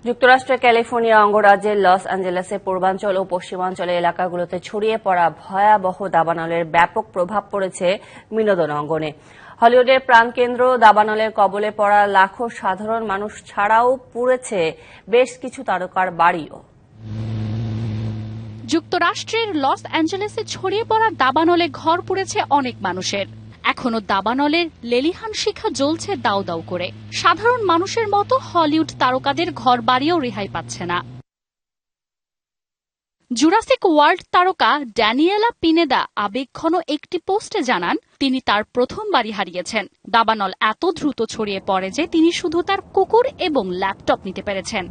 যুক্তরাষ্ট্রের ক্যালিফোর্নিয়া অঙ্গরাজ্যের লস অ্যাঞ্জেলেসের পূর্বাঞ্চল ও পশ্চিমাঞ্চলের এলাকাগুলোতে ছড়িয়ে পড়া ভয়াবহ দাবানলের ব্যাপক প্রভাব পড়েছে বিনোদন অঙ্গনে। হলিউডের প্রাণকেন্দ্র দাবানলের কবলে পড়া লাখো সাধারণ মানুষ ছাড়াও পুড়েছে বেশ কিছু তারকার বাড়িও। যুক্তরাষ্ট্রের লস অ্যাঞ্জেলেসে ছড়িয়ে পড়া দাবানলে ঘর পুড়েছে অনেক মানুষের। এখনো দাবানলের লেলিহান শিখা জ্বলছে দাউ দাউ করে। সাধারণ মানুষের মতো হলিউড তারকাদের ঘর বাড়িও রেহাই পাচ্ছে না। জুরাসিক ওয়ার্ল্ড তারকা ড্যানিয়েলা পিনেদা আবেগঘন একটি পোস্টে জানান, তিনি তার প্রথম বাড়ি হারিয়েছেন। দাবানল এত দ্রুত ছড়িয়ে পড়ে যে তিনি শুধু তার কুকুর এবং ল্যাপটপ নিতে পেরেছেন।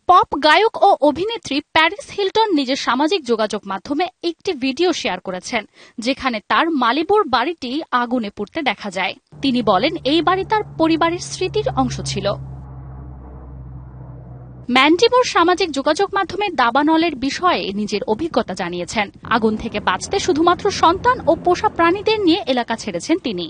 পপ গায়ক ও অভিনেত্রী প্যারিস হিলটন নিজের সামাজিক যোগাযোগ মাধ্যমে একটি ভিডিও শেয়ার করেছেন, যেখানে তার মালিবুর বাড়িটি আগুনে পুড়তে দেখা যায়। তিনি বলেন, এই বাড়ি তার পরিবারের স্মৃতির অংশ ছিল। ম্যান্ডিমোর সামাজিক যোগাযোগ মাধ্যমে দাবানলের বিষয়ে নিজের অভিজ্ঞতা জানিয়েছেন। আগুন থেকে বাঁচতে শুধুমাত্র সন্তান ও পোষা প্রাণীদের নিয়ে এলাকা ছেড়েছেন তিনি।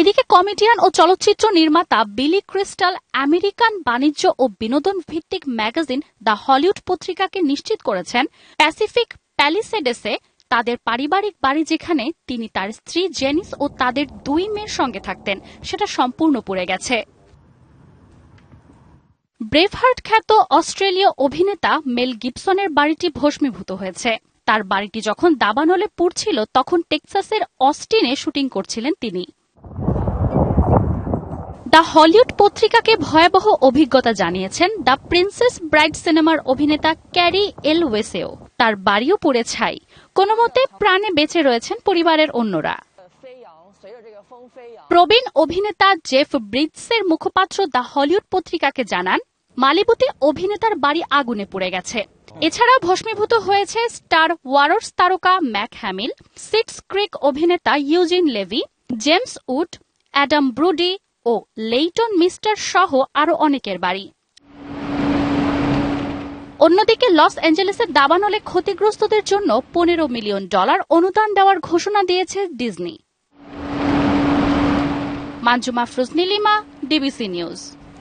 এদিকে কমেডিয়ান ও চলচ্চিত্র নির্মাতা বিলি ক্রিস্টাল আমেরিকান বাণিজ্য ও বিনোদন ভিত্তিক ম্যাগাজিন দ্য হলিউড পত্রিকাকে নিশ্চিত করেছেন, প্যাসিফিক প্যালিসেডেসে তাদের পারিবারিক বাড়ি, যেখানে তিনি তার স্ত্রী জেনিস ও তাদের 2 মেয়ের সঙ্গে থাকতেন, সেটা সম্পূর্ণ পুড়ে গেছে। ব্রেভহার্ট খ্যাত অস্ট্রেলীয় অভিনেতা মেল গিবসনের বাড়িটি ভস্মীভূত হয়েছে। তার বাড়িটি যখন দাবানলে পুড়ছিল তখন টেক্সাসের অস্টিনে শুটিং করছিলেন তিনি। দ্য হলিউড পত্রিকাকে ভয়াবহ অভিজ্ঞতা জানিয়েছেন দ্য প্রিন্সেস ব্রাইড সিনেমার অভিনেতা ক্যারি এল ওয়েসেও। তার বাড়িও পুড়ে ছাই। কোনোমতে প্রাণে বেঁচে রয়েছেন পরিবারের অন্যরা। প্রবীণ অভিনেতা জেফ ব্রিজসের মুখপাত্র দ্য হলিউড পত্রিকাকে জানান, মালিবুতে অভিনেতার বাড়ি আগুনে পুড়ে গেছে। এছাড়াও ভস্মীভূত হয়েছে স্টার ওয়ারস তারকা ম্যাক হ্যামিল, সিক্স ক্রিক অভিনেতা Eugene Levy, James Wood, Adam Brody ও লেইটন মিস্টার সহ আরো অনেকের বাড়ি। অন্যদিকে লস অ্যাঞ্জেলেসের দাবানলে ক্ষতিগ্রস্তদের জন্য $15 মিলিয়ন অনুদান দেওয়ার ঘোষণা দিয়েছে Disney. Manjuma ফ্রুজ Nilima, DBC news.